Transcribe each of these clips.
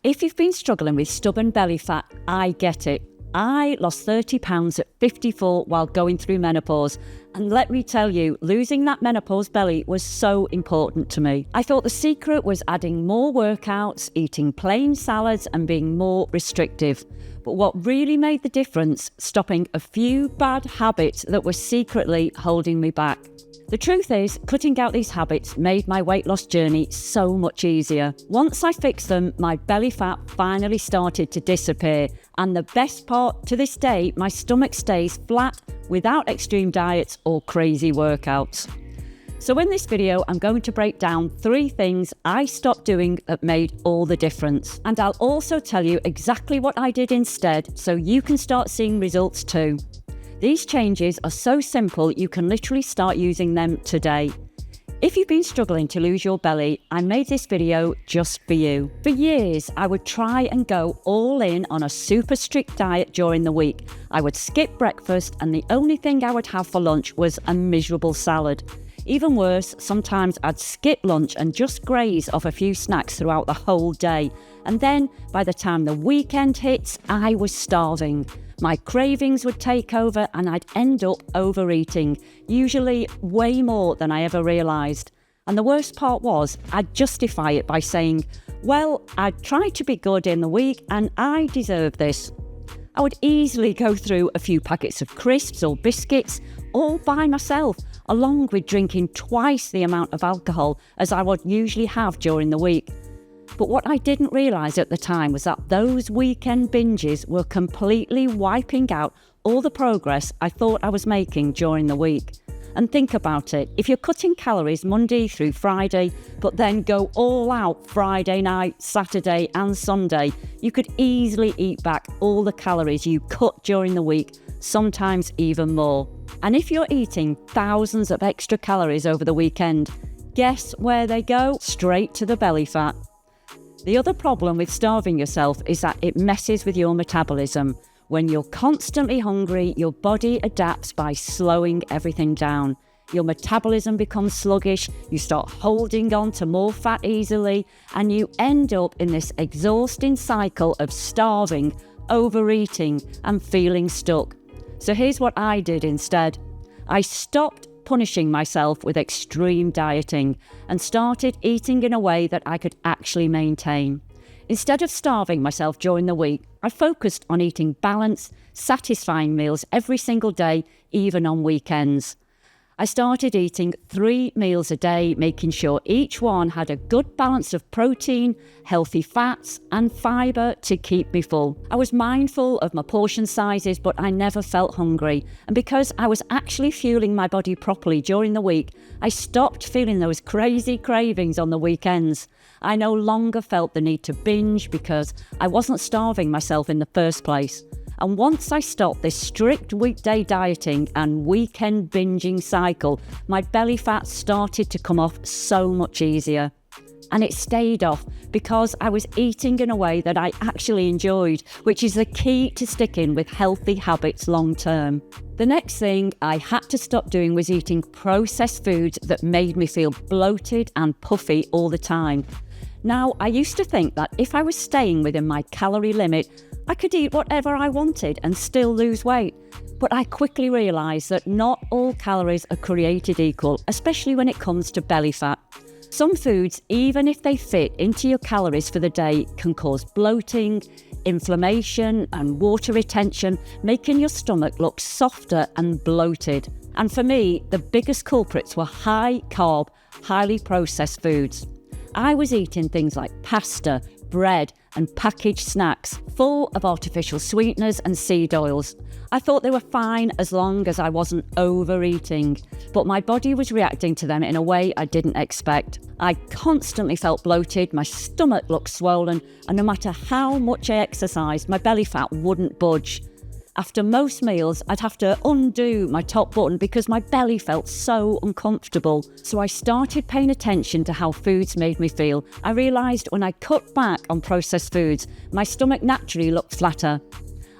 If you've been struggling with stubborn belly fat, I get it. I lost 30 pounds at 54 while going through menopause. And let me tell you, losing that menopause belly was so important to me. I thought the secret was adding more workouts, eating plain salads and being more restrictive. But what really made the difference, stopping a few bad habits that were secretly holding me back. The truth is, cutting out these habits made my weight loss journey so much easier. Once I fixed them, my belly fat finally started to disappear. And the best part, to this day, my stomach stays flat without extreme diets or crazy workouts. So in this video, I'm going to break down 3 things I stopped doing that made all the difference. And I'll also tell you exactly what I did instead so you can start seeing results too. These changes are so simple you can literally start using them today. If you've been struggling to lose your belly, I made this video just for you. For years, I would try and go all in on a super strict diet during the week. I would skip breakfast and the only thing I would have for lunch was a miserable salad. Even worse, sometimes I'd skip lunch and just graze off a few snacks throughout the whole day. And then, by the time the weekend hits, I was starving. My cravings would take over and I'd end up overeating, usually way more than I ever realised. And the worst part was, I'd justify it by saying, well, I tried to be good in the week and I deserve this. I would easily go through a few packets of crisps or biscuits all by myself, along with drinking twice the amount of alcohol as I would usually have during the week. But what I didn't realise at the time was that those weekend binges were completely wiping out all the progress I thought I was making during the week. And think about it, if you're cutting calories Monday through Friday, but then go all out Friday night, Saturday and Sunday, you could easily eat back all the calories you cut during the week, sometimes even more. And if you're eating thousands of extra calories over the weekend, guess where they go? Straight to the belly fat. The other problem with starving yourself is that it messes with your metabolism. When you're constantly hungry, your body adapts by slowing everything down. Your metabolism becomes sluggish, you start holding on to more fat easily, and you end up in this exhausting cycle of starving, overeating, and feeling stuck. So here's what I did instead. I stopped punishing myself with extreme dieting and started eating in a way that I could actually maintain. Instead of starving myself during the week, I focused on eating balanced, satisfying meals every single day, even on weekends. I started eating 3 meals a day, making sure each one had a good balance of protein, healthy fats, and fibre to keep me full. I was mindful of my portion sizes, but I never felt hungry. And because I was actually fueling my body properly during the week, I stopped feeling those crazy cravings on the weekends. I no longer felt the need to binge because I wasn't starving myself in the first place. And once I stopped this strict weekday dieting and weekend binging cycle, my belly fat started to come off so much easier. And it stayed off because I was eating in a way that I actually enjoyed, which is the key to sticking with healthy habits long term. The next thing I had to stop doing was eating processed foods that made me feel bloated and puffy all the time. Now, I used to think that if I was staying within my calorie limit, I could eat whatever I wanted and still lose weight. But I quickly realised that not all calories are created equal, especially when it comes to belly fat. Some foods, even if they fit into your calories for the day, can cause bloating, inflammation and water retention, making your stomach look softer and bloated. And for me, the biggest culprits were high-carb, highly processed foods. I was eating things like pasta, bread and packaged snacks full of artificial sweeteners and seed oils. I thought they were fine as long as I wasn't overeating, but my body was reacting to them in a way I didn't expect. I constantly felt bloated, my stomach looked swollen, and no matter how much I exercised, my belly fat wouldn't budge. After most meals, I'd have to undo my top button because my belly felt so uncomfortable. So I started paying attention to how foods made me feel. I realised when I cut back on processed foods, my stomach naturally looked flatter.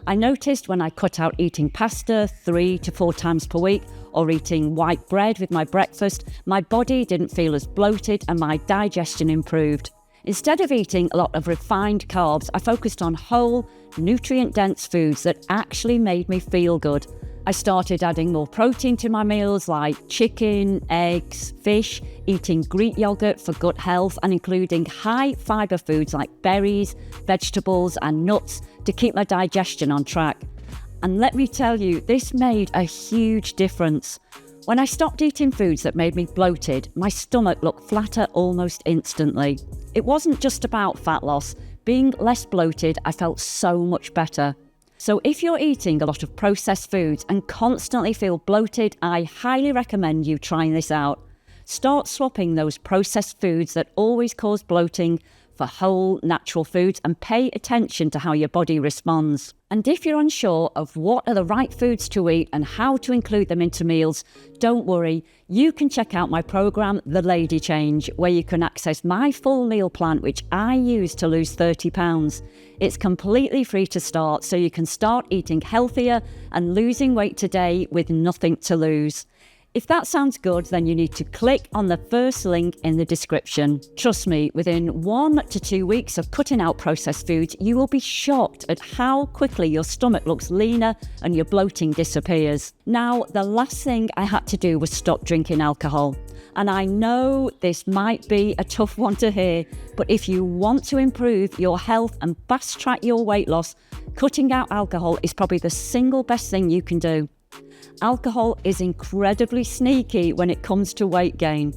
I noticed when I cut out eating pasta 3 to 4 times per week or eating white bread with my breakfast, my body didn't feel as bloated and my digestion improved. Instead of eating a lot of refined carbs, I focused on whole, nutrient-dense foods that actually made me feel good. I started adding more protein to my meals like chicken, eggs, fish, eating Greek yogurt for gut health, and including high fibre foods like berries, vegetables and nuts to keep my digestion on track. And let me tell you, this made a huge difference. When I stopped eating foods that made me bloated, my stomach looked flatter almost instantly. It wasn't just about fat loss. Being less bloated, I felt so much better. So if you're eating a lot of processed foods and constantly feel bloated, I highly recommend you trying this out. Start swapping those processed foods that always cause bloating for whole, natural foods, and pay attention to how your body responds. And if you're unsure of what are the right foods to eat and how to include them into meals, don't worry, you can check out my program, The Lady Change, where you can access my full meal plan, which I use to lose 30 pounds. It's completely free to start, so you can start eating healthier and losing weight today with nothing to lose. If that sounds good, then you need to click on the first link in the description. Trust me, within 1 to 2 weeks of cutting out processed foods, you will be shocked at how quickly your stomach looks leaner and your bloating disappears. Now, the last thing I had to do was stop drinking alcohol. And I know this might be a tough one to hear, but if you want to improve your health and fast track your weight loss, cutting out alcohol is probably the single best thing you can do. Alcohol is incredibly sneaky when it comes to weight gain.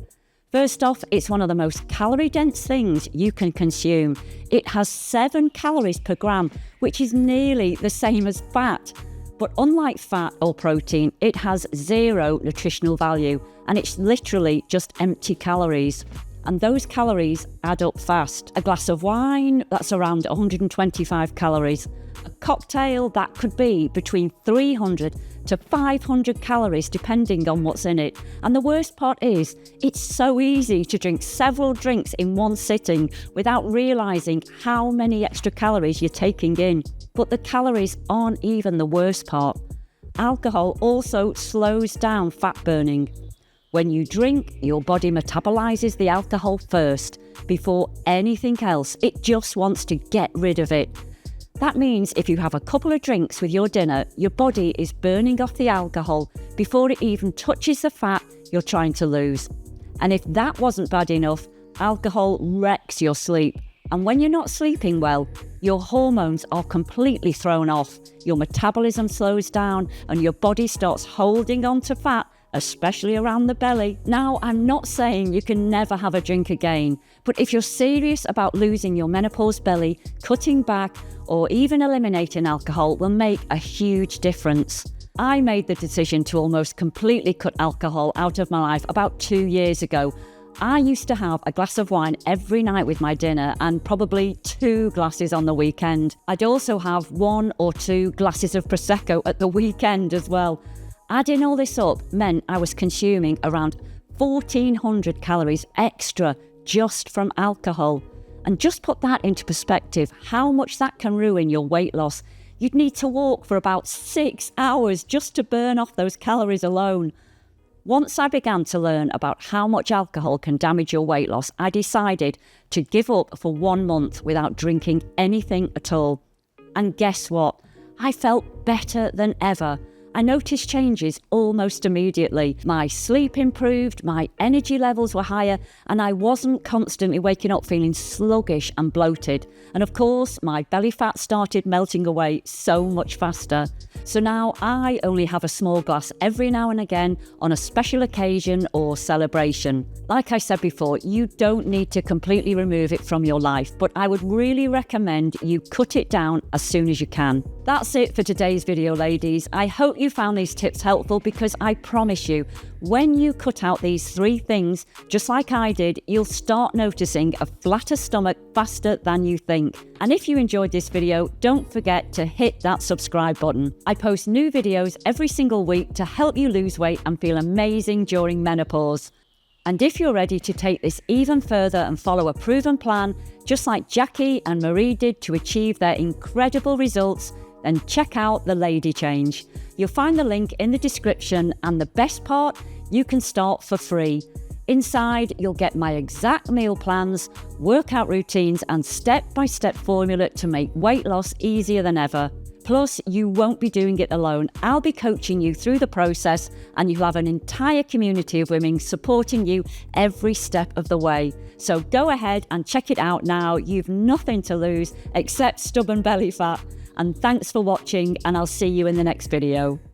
First off, it's one of the most calorie-dense things you can consume. It has 7 calories per gram, which is nearly the same as fat. But unlike fat or protein, it has 0 nutritional value, and it's literally just empty calories. And those calories add up fast. A glass of wine, that's around 125 calories. A cocktail, that could be between 300 to 500 calories depending on what's in it. And the worst part is, it's so easy to drink several drinks in one sitting without realising how many extra calories you're taking in. But the calories aren't even the worst part. Alcohol also slows down fat burning. When you drink, your body metabolises the alcohol first. Before anything else, it just wants to get rid of it. That means if you have a couple of drinks with your dinner, your body is burning off the alcohol before it even touches the fat you're trying to lose. And if that wasn't bad enough, alcohol wrecks your sleep. And when you're not sleeping well, your hormones are completely thrown off. Your metabolism slows down and your body starts holding on to fat, especially around the belly. Now, I'm not saying you can never have a drink again, but if you're serious about losing your menopause belly, cutting back or even eliminating alcohol will make a huge difference. I made the decision to almost completely cut alcohol out of my life about 2 years ago. I used to have a glass of wine every night with my dinner and probably 2 glasses on the weekend. I'd also have 1 or 2 glasses of Prosecco at the weekend as well. Adding all this up meant I was consuming around 1,400 calories extra just from alcohol. And just put that into perspective, how much that can ruin your weight loss. You'd need to walk for about 6 hours just to burn off those calories alone. Once I began to learn about how much alcohol can damage your weight loss, I decided to give up for 1 month without drinking anything at all. And guess what? I felt better than ever. I noticed changes almost immediately. My sleep improved, my energy levels were higher, and I wasn't constantly waking up feeling sluggish and bloated. And of course, my belly fat started melting away so much faster. So now I only have a small glass every now and again on a special occasion or celebration. Like I said before, you don't need to completely remove it from your life, but I would really recommend you cut it down as soon as you can. That's it for today's video, ladies. I hope you found these tips helpful because I promise you, when you cut out these 3 things, just like I did, you'll start noticing a flatter stomach faster than you think. And if you enjoyed this video, don't forget to hit that subscribe button. I post new videos every single week to help you lose weight and feel amazing during menopause. And if you're ready to take this even further and follow a proven plan, just like Jackie and Marie did to achieve their incredible results, then check out The Lady Change. You'll find the link in the description, and the best part, you can start for free. Inside, you'll get my exact meal plans, workout routines, and step-by-step formula to make weight loss easier than ever. Plus, you won't be doing it alone. I'll be coaching you through the process, and you'll have an entire community of women supporting you every step of the way. So go ahead and check it out now. You've nothing to lose except stubborn belly fat. And thanks for watching, and I'll see you in the next video.